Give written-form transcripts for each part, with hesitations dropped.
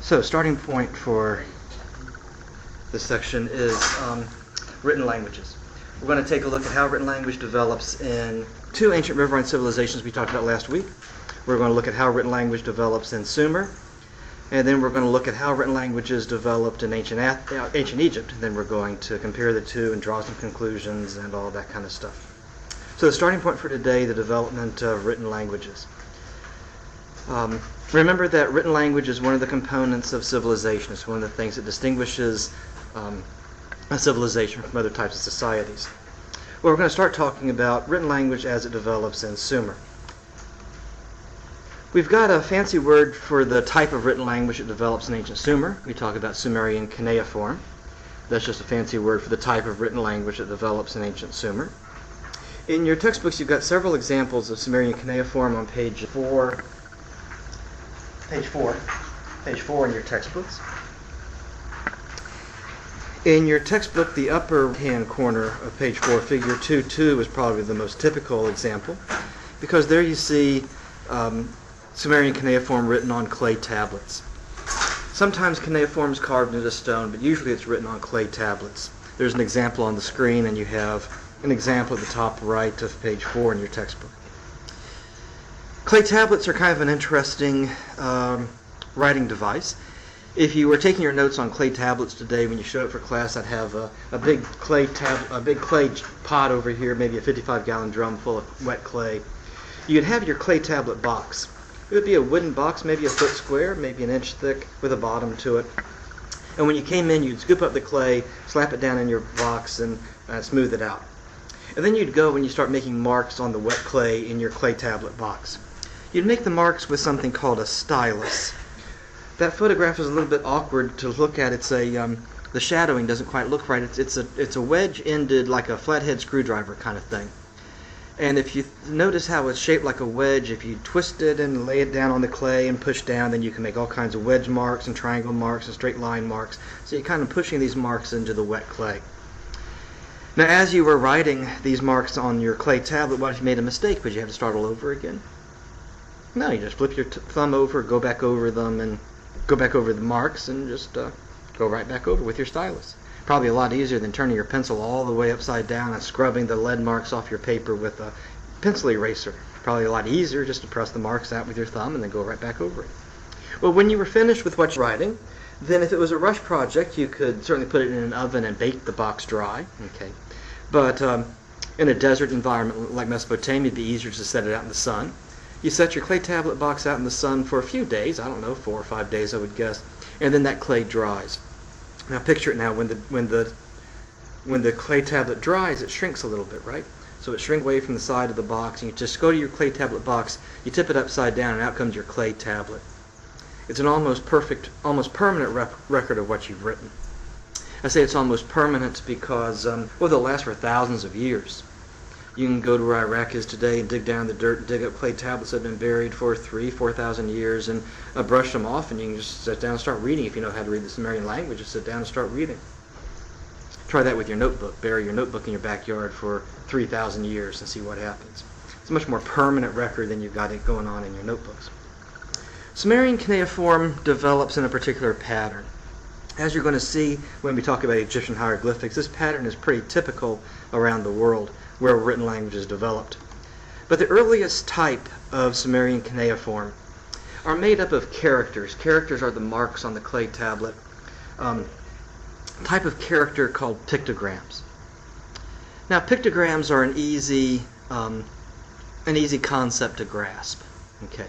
So, starting point for this section is written languages. We're going to take a look at how written language develops in two ancient riverine civilizations we talked about last week. We're going to look at how written language develops in Sumer, and then we're going to look at how written languages developed in ancient Egypt. And then we're going to compare the two and draw some conclusions and all that kind of stuff. So the starting point for today, the development of written languages. Remember that written language is one of the components of civilization. It's one of the things that distinguishes a civilization from other types of societies. Well, we're going to start talking about written language as it develops in Sumer. We've got a fancy word for the type of written language that develops in ancient Sumer. We talk about Sumerian cuneiform. That's just a fancy word for the type of written language that develops in ancient Sumer. In your textbooks, you've got several examples of Sumerian cuneiform on page 4 in your textbooks. In your textbook, the upper hand corner of page 4, figure 2.2 is probably the most typical example, because there you see Sumerian cuneiform written on clay tablets. Sometimes cuneiform is carved into stone, but usually it's written on clay tablets. There's an example on the screen, and you have an example at the top right of page 4 in your textbook. Clay tablets are kind of an interesting writing device. If you were taking your notes on clay tablets today, when you showed up for class, I'd have a big clay pot over here, maybe a 55-gallon drum full of wet clay. You'd have your clay tablet box. It would be a wooden box, maybe a foot square, maybe an inch thick, with a bottom to it. And when you came in, you'd scoop up the clay, slap it down in your box, and smooth it out. And then you'd go and you start making marks on the wet clay in your clay tablet box. You'd make the marks with something called a stylus. That photograph is a little bit awkward to look at. It's the shadowing doesn't quite look right. It's a wedge-ended, like a flathead screwdriver kind of thing. And if you notice how it's shaped like a wedge, if you twist it and lay it down on the clay and push down, then you can make all kinds of wedge marks and triangle marks and straight line marks. So you're kind of pushing these marks into the wet clay. Now, as you were writing these marks on your clay tablet, what if you made a mistake? Would you have to start all over again? No, you just flip your thumb over, go back over them, and go back over the marks, and just go right back over with your stylus. Probably a lot easier than turning your pencil all the way upside down and scrubbing the lead marks off your paper with a pencil eraser. Probably a lot easier just to press the marks out with your thumb and then go right back over it. Well, when you were finished with what you're writing, then if it was a rush project, you could certainly put it in an oven and bake the box dry. Okay, but in a desert environment like Mesopotamia, it'd be easier to set it out in the sun. You set your clay tablet box out in the sun for a few days, I don't know, 4 or 5 days I would guess, and then that clay dries. Now picture it now, when the clay tablet dries, it shrinks a little bit, right? So it shrinks away from the side of the box, and you just go to your clay tablet box, you tip it upside down, and out comes your clay tablet. It's an almost perfect, almost permanent record of what you've written. I say it's almost permanent because, well, they'll last for thousands of years. You can go to where Iraq is today and dig down in the dirt and dig up clay tablets that have been buried for 4,000 years and brush them off, and you can just sit down and start reading. If you know how to read the Sumerian language, just sit down and start reading. Try that with your notebook. Bury your notebook in your backyard for 3,000 years and see what happens. It's a much more permanent record than you've got it going on in your notebooks. Sumerian cuneiform develops in a particular pattern. As you're going to see when we talk about Egyptian hieroglyphics, this pattern is pretty typical around the world where written language is developed. But the earliest type of Sumerian cuneiform are made up of characters. Characters are the marks on the clay tablet. Type of character called pictograms. Now, pictograms are an easy concept to grasp. Okay,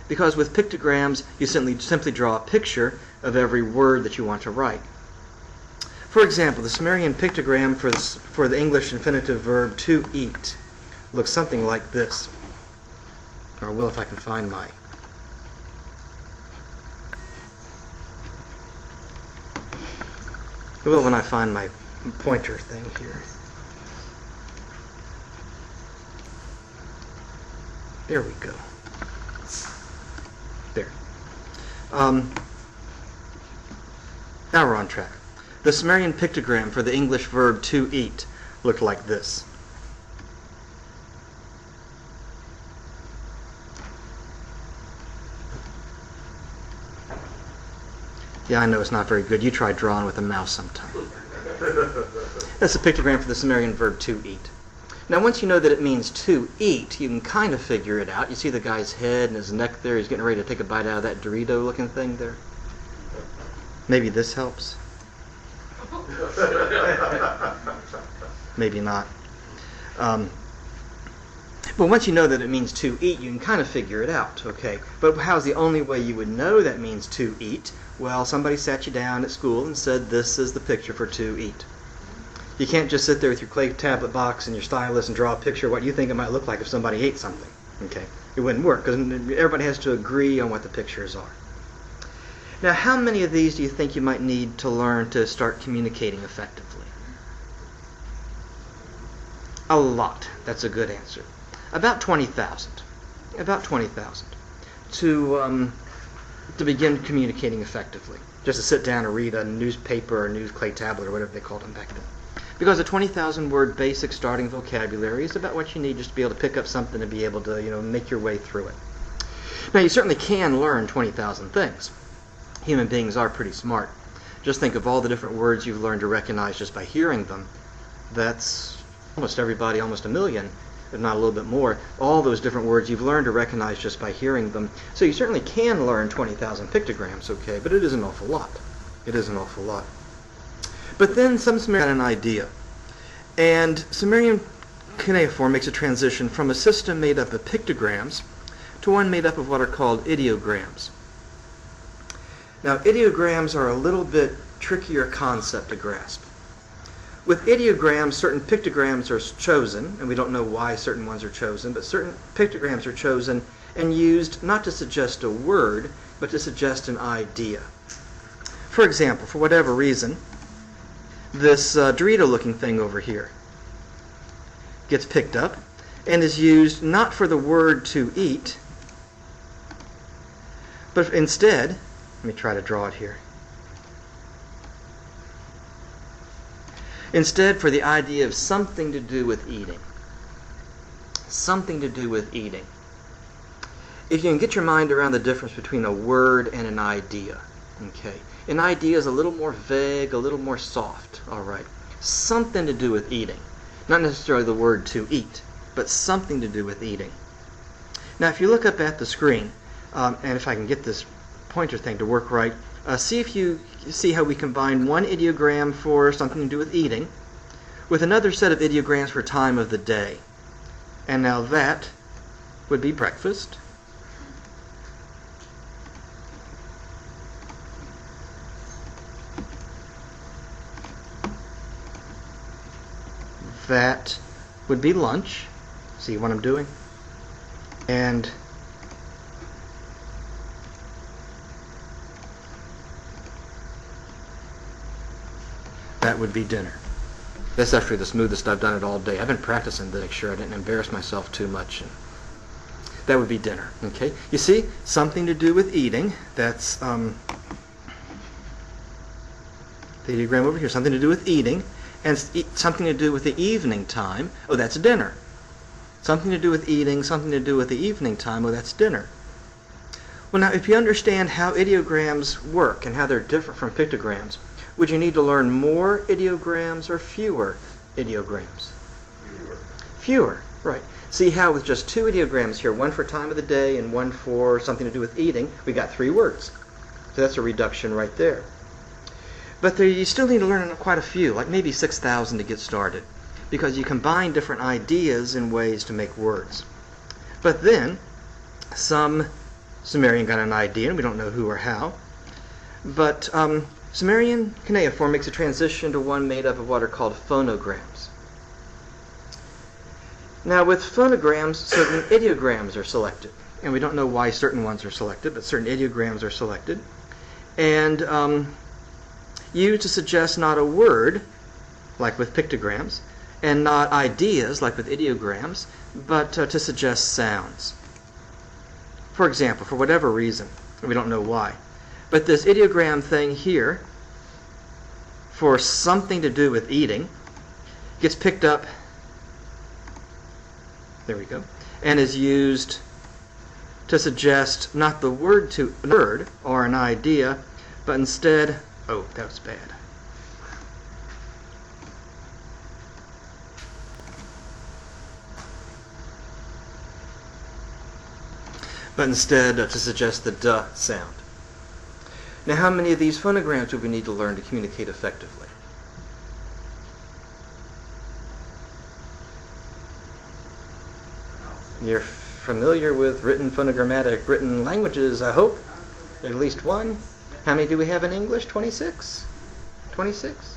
because with pictograms you simply draw a picture of every word that you want to write. For example, the Sumerian pictogram for the English infinitive verb to eat looks something like this. Or will, if I can find my... Well, when I find my pointer thing here. There we go. There. Now we're on track. The Sumerian pictogram for the English verb to eat looked like this. Yeah, I know it's not very good. You try drawing with a mouse sometime. That's a pictogram for the Sumerian verb to eat. Now, once you know that it means to eat, you can kind of figure it out. You see the guy's head and his neck there. He's getting ready to take a bite out of that Dorito-looking thing there. Maybe this helps. Maybe not. But once you know that it means to eat, you can kind of figure it out, okay? But how's the only way you would know that means to eat? Well, somebody sat you down at school and said, this is the picture for to eat. You can't just sit there with your clay tablet box and your stylus and draw a picture of what you think it might look like if somebody ate something, okay? It wouldn't work, because everybody has to agree on what the pictures are. Now, how many of these do you think you might need to learn to start communicating effectively? A lot. That's a good answer. About 20,000. About 20,000 to begin communicating effectively. Just to sit down and read a newspaper or news clay tablet or whatever they called them back then. Because a 20,000 word basic starting vocabulary is about what you need just to be able to pick up something and be able to, make your way through it. Now, you certainly can learn 20,000 things. Human beings are pretty smart. Just think of all the different words you've learned to recognize just by hearing them. That's almost everybody, almost a million, if not a little bit more. All those different words you've learned to recognize just by hearing them. So you certainly can learn 20,000 pictograms, okay, but it is an awful lot. It is an awful lot. But then some Sumerian got an idea. And Sumerian cuneiform makes a transition from a system made up of pictograms to one made up of what are called ideograms. Now, ideograms are a little bit trickier concept to grasp. With ideograms, certain pictograms are chosen, and we don't know why certain ones are chosen, but certain pictograms are chosen and used not to suggest a word, but to suggest an idea. For example, for whatever reason, this Dorito-looking thing over here gets picked up and is used not for the word to eat, but instead, let me try to draw it here. Instead, for the idea of something to do with eating. Something to do with eating. If you can get your mind around the difference between a word and an idea, okay? An idea is a little more vague, a little more soft, all right? Something to do with eating. Not necessarily the word to eat, but something to do with eating. Now, if you look up at the screen, and if I can get this pointer thing to work right, see if you see how we combine one ideogram for something to do with eating with another set of ideograms for time of the day. And now that would be breakfast. That would be lunch. See what I'm doing? And that would be dinner. That's actually the smoothest I've done it all day. I've been practicing to make sure I didn't embarrass myself too much. And that would be dinner. Okay? You see, something to do with eating. That's the ideogram over here. Something to do with eating. And something to do with the evening time. Oh, that's dinner. Something to do with eating, something to do with the evening time. Oh, that's dinner. Well, now, if you understand how ideograms work and how they're different from pictograms, would you need to learn more ideograms or fewer ideograms? Fewer, right. See how with just two ideograms here, one for time of the day and one for something to do with eating, we got 3 words. So that's a reduction right there. But you still need to learn quite a few, like maybe 6,000 to get started, because you combine different ideas in ways to make words. But then, some Sumerian got an idea, and we don't know who or how, but Sumerian cuneiform makes a transition to one made up of what are called phonograms. Now, with phonograms, certain ideograms are selected, and we don't know why certain ones are selected, but certain ideograms are selected, and used to suggest not a word, like with pictograms, and not ideas, like with ideograms, but to suggest sounds. For example, for whatever reason, we don't know why, but this ideogram thing here, for something to do with eating, gets picked up, there we go, and is used to suggest not the word or an idea, But instead, oh, that was bad. But instead to suggest the duh sound. Now, how many of these phonograms do we need to learn to communicate effectively? You're familiar with written phonogrammatic written languages, I hope. At least one. How many do we have in English? 26? 26?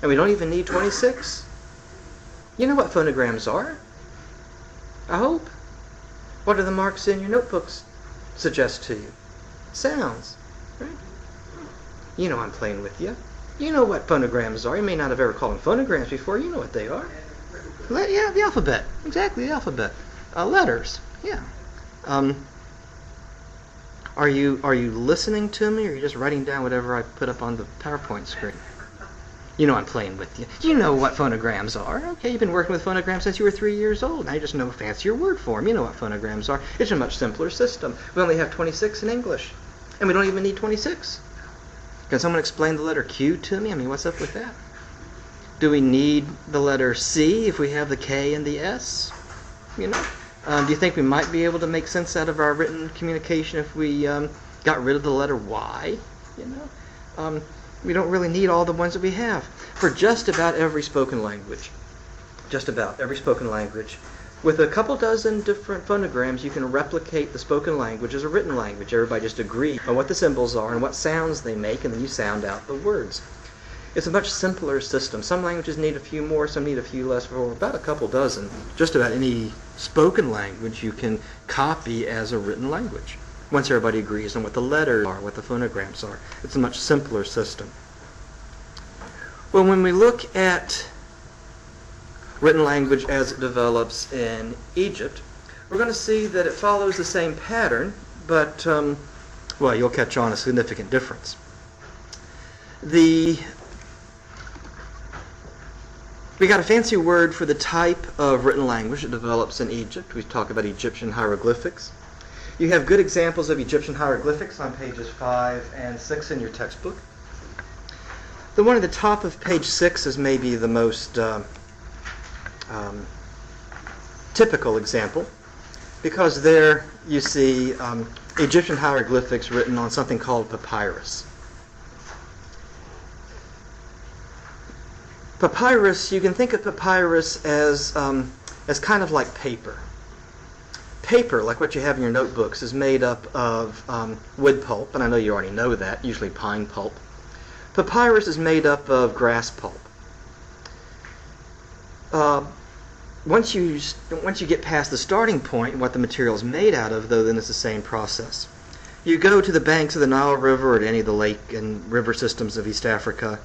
And we don't even need 26? You know what phonograms are? I hope. What do the marks in your notebooks suggest to you? Sounds, right? You know I'm playing with you. You know what phonograms are. You may not have ever called them phonograms before. You know what they are. Yeah, the alphabet. Exactly, the alphabet. Letters. Yeah. Are you listening to me, or are you just writing down whatever I put up on the PowerPoint screen? You know I'm playing with you. You know what phonograms are. Okay, you've been working with phonograms since you were 3 years old. Now you just know a fancier word for them. You know what phonograms are. It's a much simpler system. We only have 26 in English, and we don't even need 26. Can someone explain the letter Q to me? I mean, what's up with that? Do we need the letter C if we have the K and the S? You know? Do you think we might be able to make sense out of our written communication if we got rid of the letter Y? You know? We don't really need all the ones that we have. For just about every spoken language, with a couple dozen different phonograms, you can replicate the spoken language as a written language. Everybody just agree on what the symbols are and what sounds they make, and then you sound out the words. It's a much simpler system. Some languages need a few more, some need a few less. For about a couple dozen, just about any spoken language you can copy as a written language. Once everybody agrees on what the letters are, what the phonograms are. It's a much simpler system. Well, when we look at written language as it develops in Egypt, we're going to see that it follows the same pattern, but, well, you'll catch on a significant difference. We got a fancy word for the type of written language that develops in Egypt. We talk about Egyptian hieroglyphics. You have good examples of Egyptian hieroglyphics on pages 5 and 6 in your textbook. The one at the top of page 6 is maybe the most typical example, because there you see Egyptian hieroglyphics written on something called papyrus. Papyrus, you can think of papyrus as kind of like paper. Paper, like what you have in your notebooks, is made up of wood pulp, and I know you already know that, usually pine pulp. Papyrus is made up of grass pulp. Once you get past the starting point, what the material is made out of, though, then it's the same process. You go to the banks of the Nile River or to any of the lake and river systems of East Africa,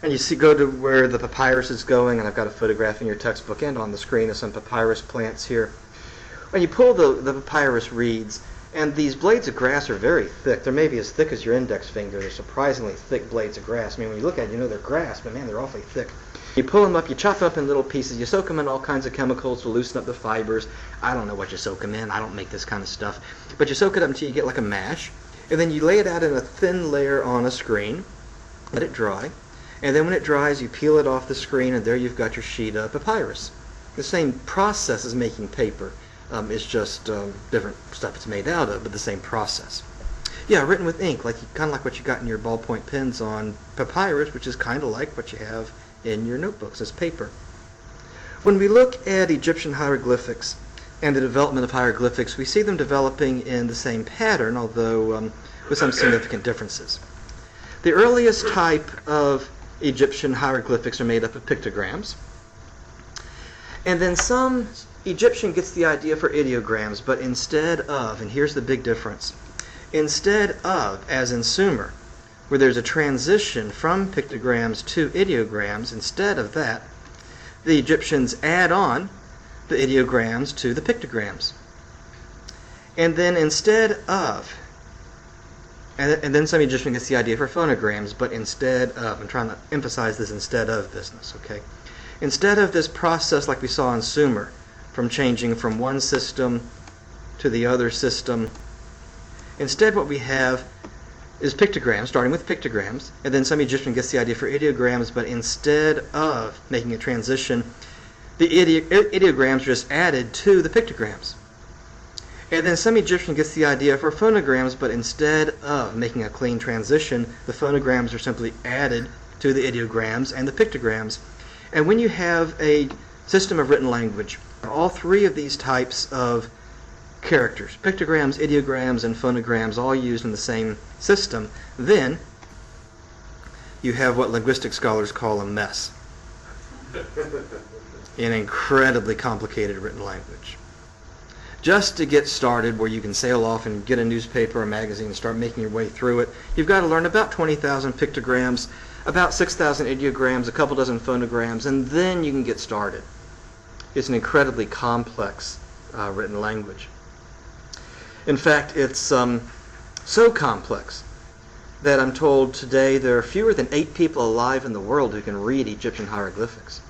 and you go to where the papyrus is going, and I've got a photograph in your textbook and on the screen of some papyrus plants here. When you pull the papyrus reeds, and these blades of grass are very thick. They're maybe as thick as your index finger. They're surprisingly thick blades of grass. I mean, when you look at it, you know they're grass, but man, they're awfully thick. You pull them up, you chop them up in little pieces, you soak them in all kinds of chemicals to loosen up the fibers. I don't know what you soak them in. I don't make this kind of stuff. But you soak it up until you get like a mash, and then you lay it out in a thin layer on a screen, let it dry, and then when it dries, you peel it off the screen, and there you've got your sheet of papyrus. The same process as making paper. It's just different stuff it's made out of, but the same process. Yeah, written with ink, kind of like what you got in your ballpoint pens on papyrus, which is kind of like what you have in your notebooks as paper. When we look at Egyptian hieroglyphics and the development of hieroglyphics, we see them developing in the same pattern, although with some significant differences. The earliest type of Egyptian hieroglyphics are made up of pictograms, and then some Egyptian gets the idea for ideograms, but instead of, and here's the big difference, instead of, as in Sumer, where there's a transition from pictograms to ideograms, instead of that, the Egyptians add on the ideograms to the pictograms. And then instead of, and then some Egyptian gets the idea for phonograms, but instead of, I'm trying to emphasize this instead of business, okay? Instead of this process like we saw in Sumer, from changing from one system to the other system, instead what we have is pictograms, starting with pictograms, and then some Egyptian gets the idea for ideograms, but instead of making a transition, the ideograms are just added to the pictograms. And then some Egyptian gets the idea for phonograms, but instead of making a clean transition, the phonograms are simply added to the ideograms and the pictograms. And when you have a system of written language, all three of these types of characters, pictograms, ideograms, and phonograms, all used in the same system, then you have what linguistic scholars call a mess. An incredibly complicated written language. Just to get started, where you can sail off and get a newspaper or magazine and start making your way through it, you've got to learn about 20,000 pictograms, about 6,000 ideograms, a couple dozen phonograms, and then you can get started. It's an incredibly complex written language. In fact, it's so complex that I'm told today there are fewer than 8 people alive in the world who can read Egyptian hieroglyphics.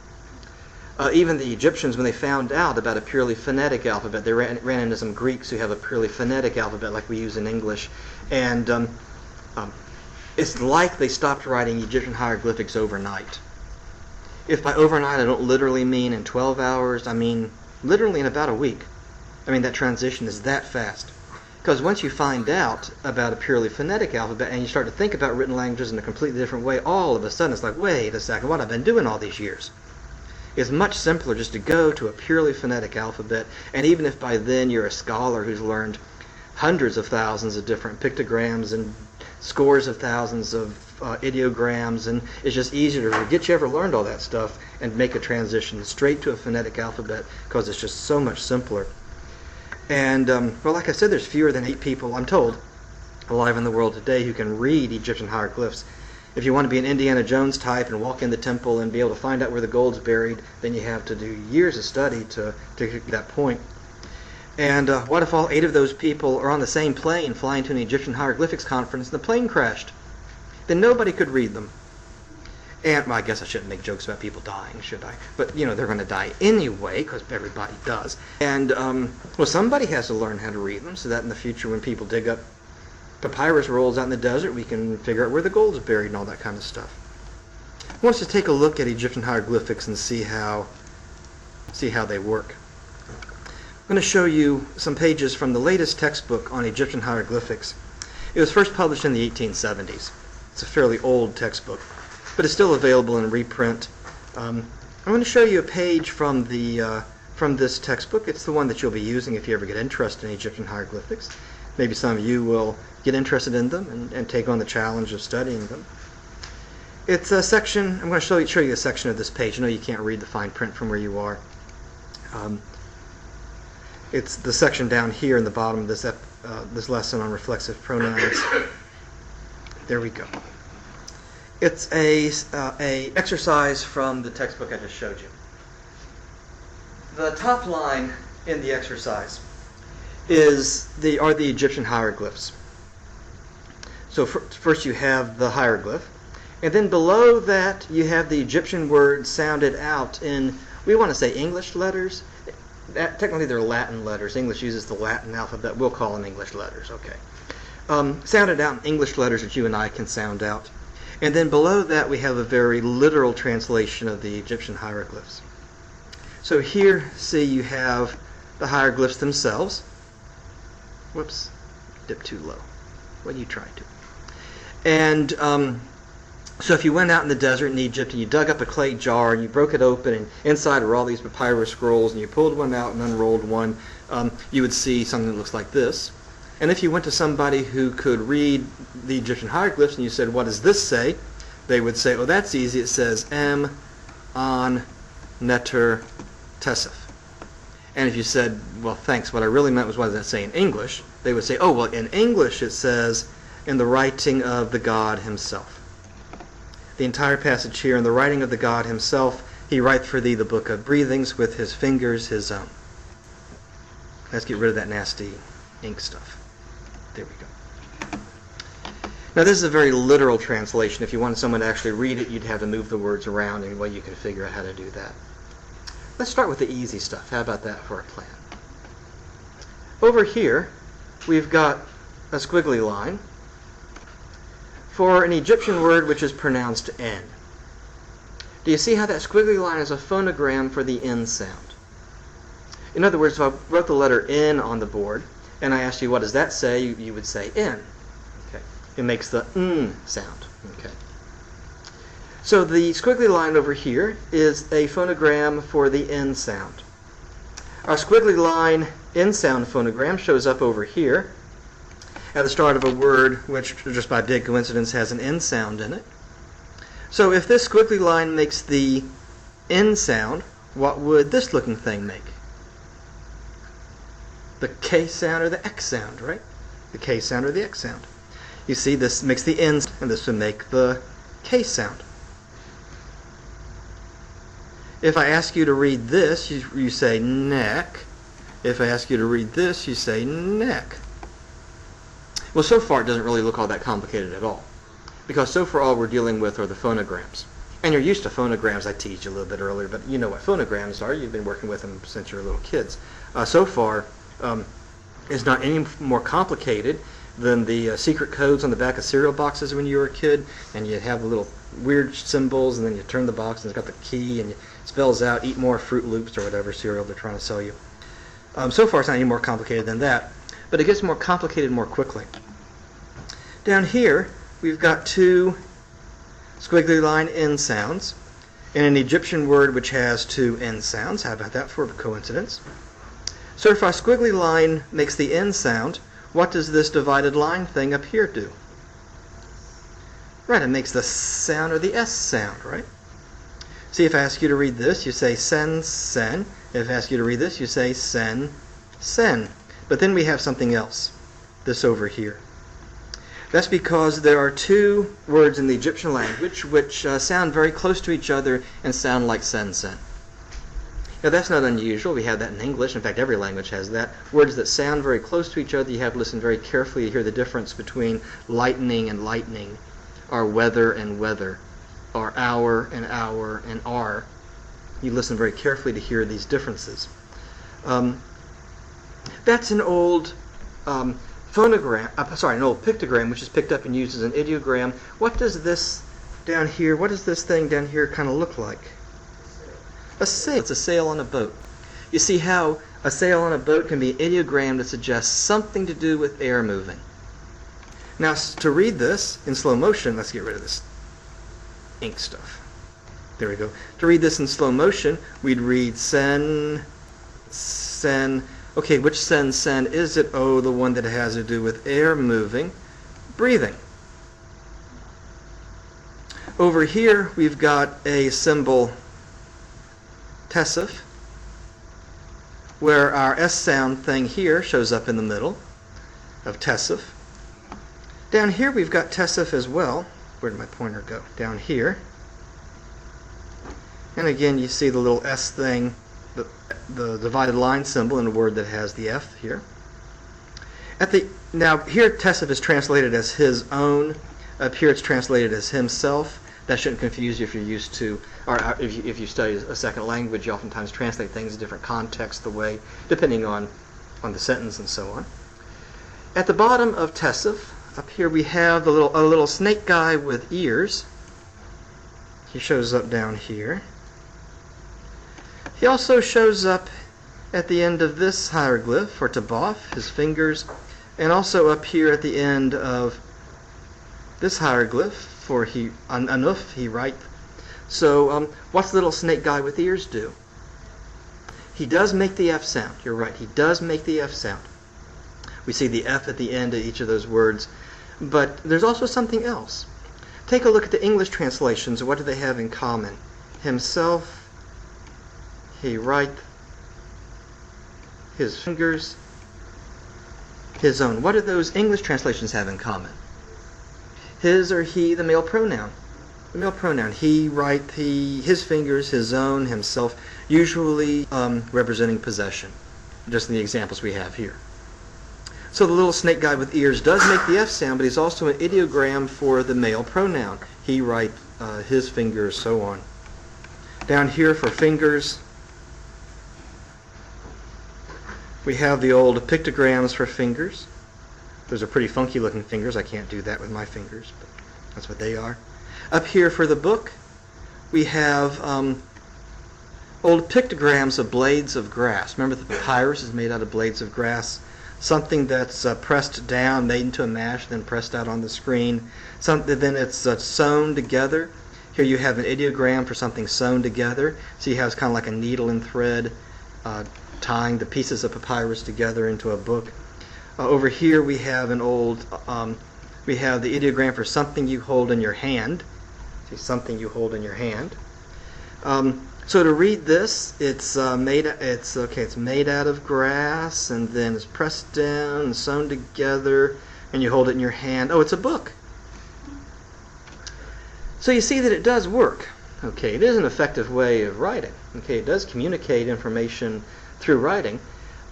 Even the Egyptians, when they found out about a purely phonetic alphabet, they ran into some Greeks who have a purely phonetic alphabet like we use in English, and it's like they stopped writing Egyptian hieroglyphics overnight. If by overnight I don't literally mean in 12 hours, I mean literally in about a week. I mean, that transition is that fast. Because once you find out about a purely phonetic alphabet and you start to think about written languages in a completely different way, all of a sudden it's like, wait a second, what I've been doing all these years. It's much simpler just to go to a purely phonetic alphabet, and even if by then you're a scholar who's learned hundreds of thousands of different pictograms and scores of thousands of ideograms, and it's just easier to forget you ever learned all that stuff and make a transition straight to a phonetic alphabet because it's just so much simpler. And, well, like I said, there's fewer than 8 people, I'm told, alive in the world today who can read Egyptian hieroglyphs. If you want to be an Indiana Jones type and walk in the temple and be able to find out where the gold's buried, then you have to do years of study to get to that point. And what if all 8 of those people are on the same plane flying to an Egyptian hieroglyphics conference and the plane crashed? Then nobody could read them. And, well, I guess I shouldn't make jokes about people dying, should I? But, you know, they're going to die anyway, because everybody does. And, well, somebody has to learn how to read them so that in the future when people dig up papyrus rolls out in the desert, we can figure out where the gold is buried and all that kind of stuff. I want us to take a look at Egyptian hieroglyphics and see how they work. I'm going to show you some pages from the latest textbook on Egyptian hieroglyphics. It was first published in the 1870s. It's a fairly old textbook, but it's still available in reprint. I'm going to show you a page from this textbook. It's the one that you'll be using if you ever get interested in Egyptian hieroglyphics. Maybe some of you will get interested in them and take on the challenge of studying them. It's a section, I'm going to show you a section of this page. I know you can't read the fine print from where you are. It's the section down here in the bottom of this lesson on reflexive pronouns. There we go. It's a exercise from the textbook I just showed you. The top line in the exercise are the Egyptian hieroglyphs. So first you have the hieroglyph, and then below that you have the Egyptian words sounded out in, we want to say English letters. Technically they're Latin letters. English uses the Latin alphabet. We'll call them English letters, okay. Sounded out in English letters that you and I can sound out. And then below that we have a very literal translation of the Egyptian hieroglyphs. So here, see, you have the hieroglyphs themselves. Whoops, dip too low. What you tried to. And so if you went out in the desert in Egypt and you dug up a clay jar and you broke it open and inside were all these papyrus scrolls and you pulled one out and unrolled one, you would see something that looks like this. And if you went to somebody who could read the Egyptian hieroglyphs and you said, what does this say? They would say, oh, that's easy. It says M, An, Neter, Tesef. And if you said, well, thanks, what I really meant was, what does that say in English? They would say, oh, well, in English it says, in the writing of the God himself. The entire passage here, in the writing of the God himself, he write for thee the book of breathings with his fingers his own. Let's get rid of that nasty ink stuff. There we go. Now this is a very literal translation. If you wanted someone to actually read it, you'd have to move the words around, and well, you can figure out how to do that. Let's start with the easy stuff. How about that for a plan? Over here, we've got a squiggly line, for an Egyptian word which is pronounced N. Do you see how that squiggly line is a phonogram for the N sound? In other words, if I wrote the letter N on the board and I asked you what does that say, you would say N. Okay. It makes the N sound. Okay. So the squiggly line over here is a phonogram for the N sound. Our squiggly line N sound phonogram shows up over here at the start of a word which, just by big coincidence, has an N sound in it. So if this squiggly line makes the N sound, what would this looking thing make? The K sound or the X sound, right? The K sound or the X sound. You see, this makes the N sound, and this would make the K sound. If I ask you to read this, you say neck. If I ask you to read this, you say neck. Well, so far it doesn't really look all that complicated at all, because so far all we're dealing with are the phonograms. And you're used to phonograms. I teased you a little bit earlier, but you know what phonograms are. You've been working with them since you were little kids. So far, it's not any more complicated than the secret codes on the back of cereal boxes when you were a kid, and you have the little weird symbols, and then you turn the box, and it's got the key, and it spells out, eat more Fruit Loops or whatever cereal they're trying to sell you. So far, it's not any more complicated than that, but it gets more complicated more quickly. Down here, we've got two squiggly line N sounds in an Egyptian word which has two N sounds. How about that for a coincidence? So if our squiggly line makes the N sound, what does this divided line thing up here do? Right, it makes the sound or the S sound, right? See, if I ask you to read this, you say sen, sen. If I ask you to read this, you say sen, sen. But then we have something else, this over here. That's because there are two words in the Egyptian language which sound very close to each other and sound like sen, sen. Now that's not unusual. We have that in English. In fact, every language has that. Words that sound very close to each other, you have to listen very carefully to hear the difference between lightning and lightning, or weather and weather, or hour and hour and hour. You listen very carefully to hear these differences. That's an old an old pictogram, which is picked up and used as an ideogram. What does this down here, what does this thing down here kind of look like? A sail. It's a sail on a boat. You see how a sail on a boat can be an ideogram to suggest something to do with air moving. Now, to read this in slow motion, let's get rid of this ink stuff. There we go. To read this in slow motion, we'd read sen, sen. Okay, which sen, sen is it? Oh, the one that has to do with air moving, breathing. Over here, we've got a symbol tesif, where our S sound thing here shows up in the middle of tesif. Down here we've got tesif as well. Where did my pointer go? Down here. And again you see the little S thing, the divided line symbol in a word that has the F here. Now here tesif is translated as his own. Up here it's translated as himself. That shouldn't confuse you if you're used to, or if you study a second language, you oftentimes translate things in different contexts, depending on the sentence and so on. At the bottom of tesif, up here we have a little snake guy with ears. He shows up down here. He also shows up at the end of this hieroglyph for Taboth, his fingers, and also up here at the end of this hieroglyph for Anuf, he right. So what's the little snake guy with ears do? He does make the F sound. You're right, he does make the F sound. We see the F at the end of each of those words. But there's also something else. Take a look at the English translations. What do they have in common? Himself, he right, his fingers, his own. What do those English translations have in common? His or he, the male pronoun. The male pronoun. He, right, his fingers, his own, himself, usually representing possession. Just in the examples we have here. So the little snake guy with ears does make the F sound, but he's also an ideogram for the male pronoun. He, right, his fingers, so on. Down here for fingers, we have the old pictograms for fingers. Those are pretty funky looking fingers. I can't do that with my fingers. But That's what they are. Up here for the book, we have old pictograms of blades of grass. Remember, the papyrus is made out of blades of grass. Something that's pressed down, made into a mash, then pressed out on the screen. Then it's sewn together. Here you have an ideogram for something sewn together. See how it's kind of like a needle and thread tying the pieces of papyrus together into a book. Over here we have we have the ideogram for something you hold in your hand. See, something you hold in your hand. So to read this, it's made out of grass, and then it's pressed down and sewn together, and you hold it in your hand. Oh, it's a book. So you see that it does work. Okay, it is an effective way of writing. Okay, it does communicate information through writing.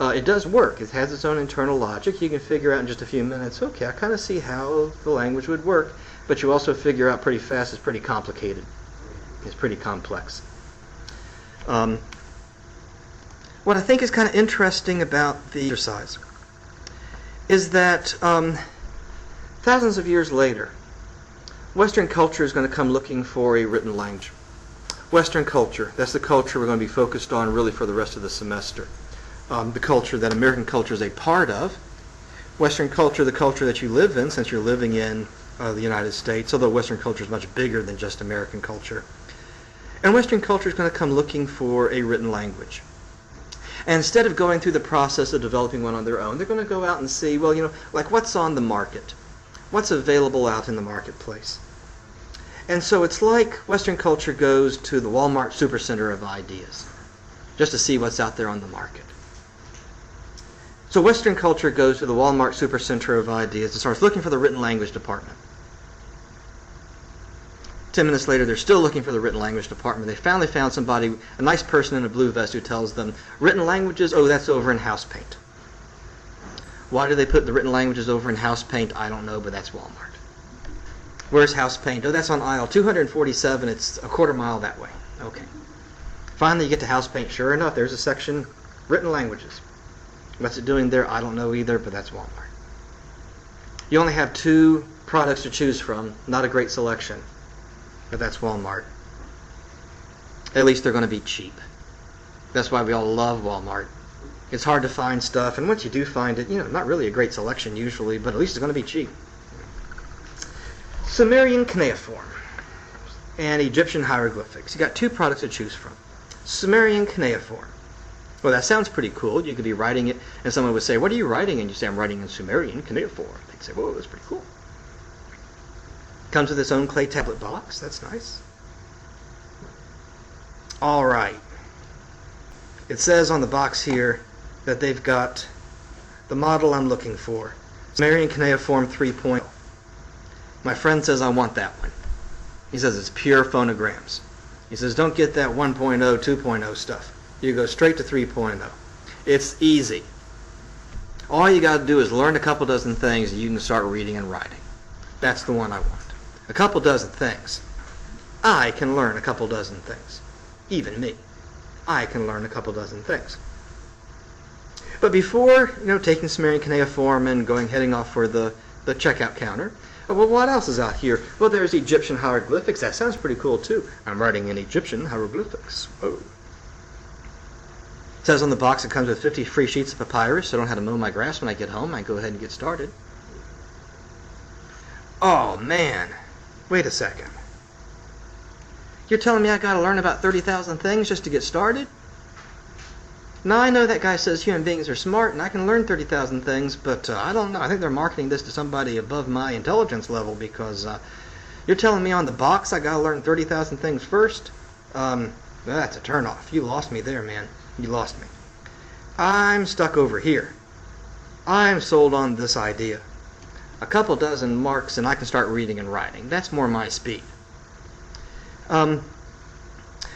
It does work. It has its own internal logic. You can figure out in just a few minutes, okay, I kind of see how the language would work, but you also figure out pretty fast it's pretty complicated. It's pretty complex. What I think is kind of interesting about the exercise is that thousands of years later, Western culture is going to come looking for a written language. Western culture, that's the culture we're going to be focused on really for the rest of the semester. The culture that American culture is a part of. Western culture, the culture that you live in, since you're living in the United States, although Western culture is much bigger than just American culture. And Western culture is going to come looking for a written language. And instead of going through the process of developing one on their own, they're going to go out and see, well, like what's on the market? What's available out in the marketplace? And so it's like Western culture goes to the Walmart Supercenter of ideas, just to see what's out there on the market. So Western culture goes to the Walmart Supercenter of ideas and starts looking for the written language department. 10 minutes later, they're still looking for the written language department. They finally found somebody, a nice person in a blue vest, who tells them, written languages, oh, that's over in house paint. Why do they put the written languages over in house paint? I don't know, but that's Walmart. Where's house paint? Oh, that's on aisle 247. It's a quarter mile that way. Okay. Finally, you get to house paint. Sure enough, there's a section, written languages. What's it doing there? I don't know either, but that's Walmart. You only have 2 products to choose from. Not a great selection, but that's Walmart. At least they're going to be cheap. That's why we all love Walmart. It's hard to find stuff, and once you do find it, not really a great selection usually, but at least it's going to be cheap. Sumerian cuneiform and Egyptian hieroglyphics. You got 2 products to choose from. Sumerian cuneiform. Well, that sounds pretty cool. You could be writing it, and someone would say, what are you writing? And you say, I'm writing in Sumerian cuneiform. They'd say, whoa, that's pretty cool. Comes with its own clay tablet box. That's nice. All right. It says on the box here that they've got the model I'm looking for. Sumerian cuneiform 3.0. My friend says I want that one. He says it's pure phonograms. He says don't get that 1.0, 2.0 stuff. You go straight to 3.0. It's easy. All you got to do is learn a couple dozen things and you can start reading and writing. That's the one I want. A couple dozen things. I can learn a couple dozen things. Even me. I can learn a couple dozen things. But before, taking Sumerian cuneiform and heading off for the checkout counter, well, what else is out here? Well, there's Egyptian hieroglyphics. That sounds pretty cool, too. I'm writing in Egyptian hieroglyphics. Whoa. It says on the box it comes with 50 free sheets of papyrus, so I don't have to mow my grass when I get home. I can go ahead and get started. Oh, man. Wait a second. You're telling me I got to learn about 30,000 things just to get started? Now, I know that guy says human beings are smart and I can learn 30,000 things, but I don't know. I think they're marketing this to somebody above my intelligence level because you're telling me on the box I got to learn 30,000 things first? That's a turnoff. You lost me there, man. You lost me. I'm stuck over here. I'm sold on this idea. A couple dozen marks and I can start reading and writing. That's more my speed. But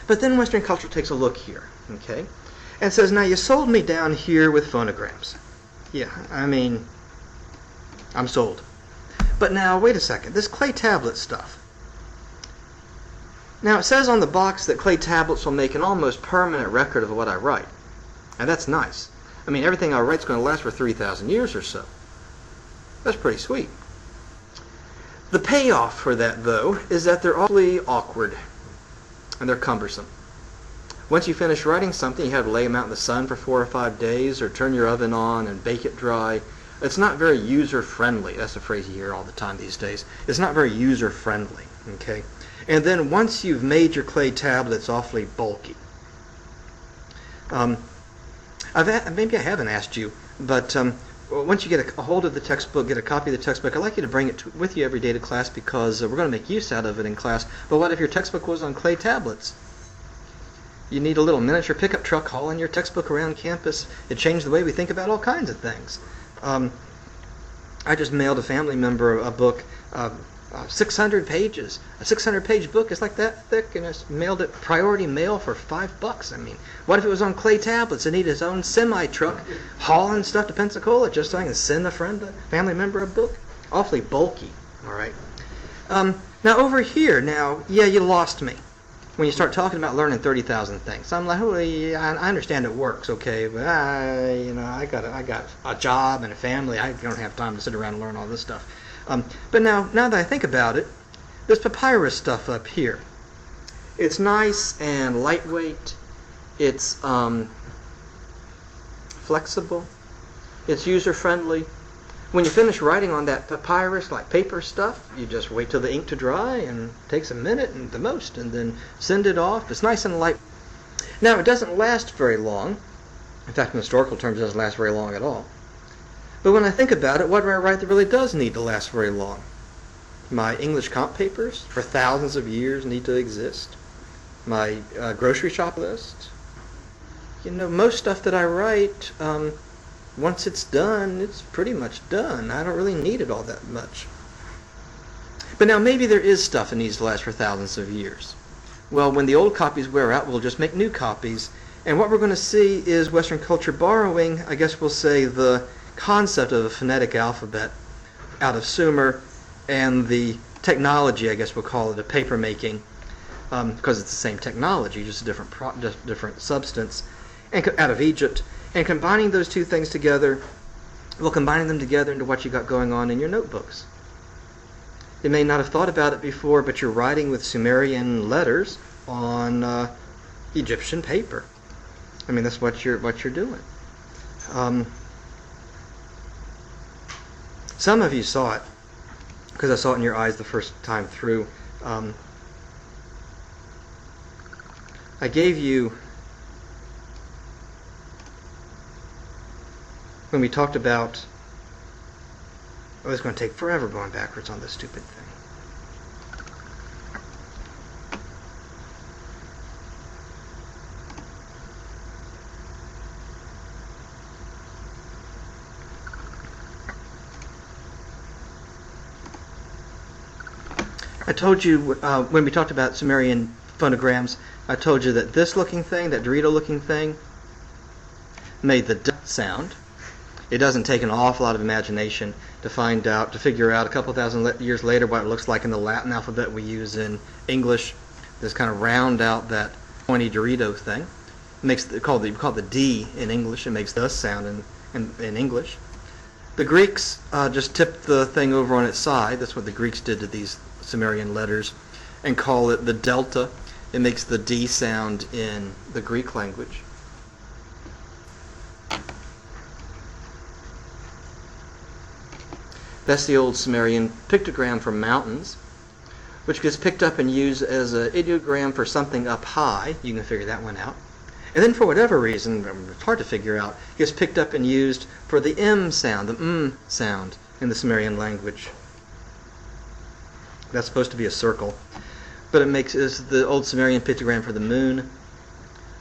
then Western culture takes a look here, okay, and says, now you sold me down here with phonograms. Yeah, I'm sold. But now, wait a second, this clay tablet stuff. Now, it says on the box that clay tablets will make an almost permanent record of what I write. And that's nice. Everything I write is going to last for 3,000 years or so. That's pretty sweet. The payoff for that, though, is that they're awfully awkward and they're cumbersome. Once you finish writing something, you have to lay them out in the sun for 4 or 5 days or turn your oven on and bake it dry. It's not very user-friendly. That's a phrase you hear all the time these days. It's not very user-friendly, okay? And then once you've made your clay tablet, it's awfully bulky. Maybe I haven't asked you, but once you get a hold of the textbook, get a copy of the textbook, I'd like you to bring it with you every day to class because we're going to make use out of it in class. But what if your textbook was on clay tablets? You need a little miniature pickup truck hauling your textbook around campus. It changed the way we think about all kinds of things. I just mailed a family member a book, 600 pages. A 600-page book is like that thick, and I mailed it priority mail for $5. I mean, what if it was on clay tablets? It needed its own semi-truck hauling stuff to Pensacola just so I can send a family member a book? Awfully bulky, all right? Now over here, yeah, you lost me when you start talking about learning 30,000 things. I'm like, oh, yeah, I understand it works, okay, but I got a job and a family. I don't have time to sit around and learn all this stuff. But now that I think about it, this papyrus stuff up here, it's nice and lightweight. It's flexible. It's user-friendly. When you finish writing on that papyrus, like paper stuff, you just wait till the ink to dry, and it takes a minute at the most, and then send it off. It's nice and light. Now, it doesn't last very long. In fact, in historical terms, it doesn't last very long at all. But when I think about it, what do I write that really does need to last very long? My English comp papers for thousands of years need to exist. My grocery shop list. Most stuff that I write, once it's done, it's pretty much done. I don't really need it all that much. But now maybe there is stuff that needs to last for thousands of years. Well, when the old copies wear out, we'll just make new copies. And what we're going to see is Western culture borrowing, I guess we'll say, the concept of a phonetic alphabet out of Sumer and the technology, I guess we'll call it, of paper making, because it's the same technology, just a different substance, and out of Egypt. And combining those two things together, combining them together into what you got going on in your notebooks. You may not have thought about it before, but you're writing with Sumerian letters on Egyptian paper. I mean, that's what you're doing. Some of you saw it, because I saw it in your eyes the first time through. I gave you, when we talked about, it's going to take forever going backwards on this stupid thing. I told you when we talked about Sumerian phonograms, I told you that this looking thing, that Dorito looking thing, made the D sound. It doesn't take an awful lot of imagination to figure out a couple thousand years later what it looks like in the Latin alphabet we use in English. Just kind of round out that pointy Dorito thing. We call it the D in English. It makes the sound in English. The Greeks just tipped the thing over on its side. That's what the Greeks did to these Sumerian letters, and call it the delta. It makes the D sound in the Greek language. That's the old Sumerian pictogram for mountains, which gets picked up and used as an ideogram for something up high. You can figure that one out. And then for whatever reason, it's hard to figure out, gets picked up and used for the M sound, the sound in the Sumerian language. That's supposed to be a circle. But is the old Sumerian pictogram for the moon,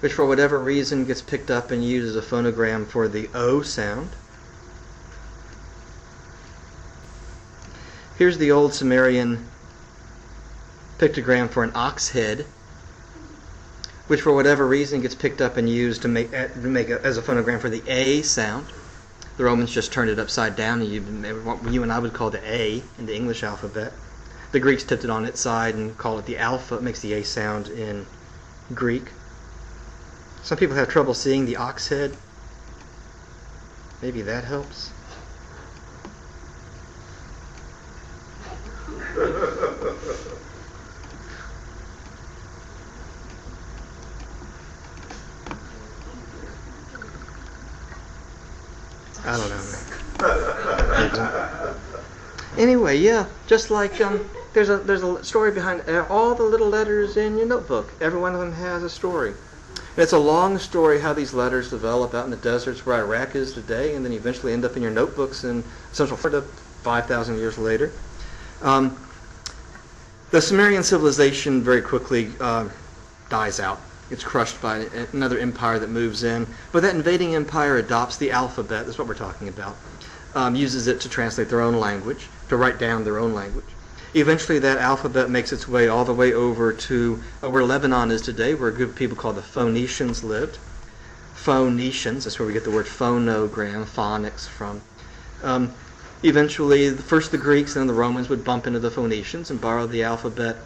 which for whatever reason gets picked up and used as a phonogram for the O sound. Here's the old Sumerian pictogram for an ox head, which for whatever reason gets picked up and used to make as a phonogram for the A sound. The Romans just turned it upside down, and what you and I would call the A in the English alphabet. The Greeks tipped it on its side and call it the alpha. It makes the A sound in Greek. Some people have trouble seeing the ox head. Maybe that helps. I don't know. Anyway, yeah, just like there's a story behind all the little letters in your notebook. Every one of them has a story. And it's a long story how these letters develop out in the deserts where Iraq is today, and then eventually end up in your notebooks in Central Florida 5,000 years later. The Sumerian civilization very quickly dies out. It's crushed by another empire that moves in. But that invading empire adopts the alphabet, that's what we're talking about, uses it to translate their own language, to write down their own language. Eventually that alphabet makes its way all the way over to where Lebanon is today, where a group of people called the Phoenicians lived. Phoenicians, that's where we get the word phonogram, phonics from. Eventually, first the Greeks and then the Romans would bump into the Phoenicians and borrow the alphabet.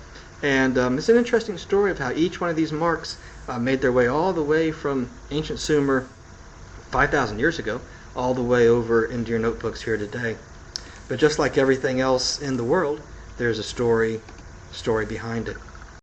And it's an interesting story of how each one of these marks made their way all the way from ancient Sumer 5,000 years ago, all the way over into your notebooks here today. But just like everything else in the world, there's a story behind it.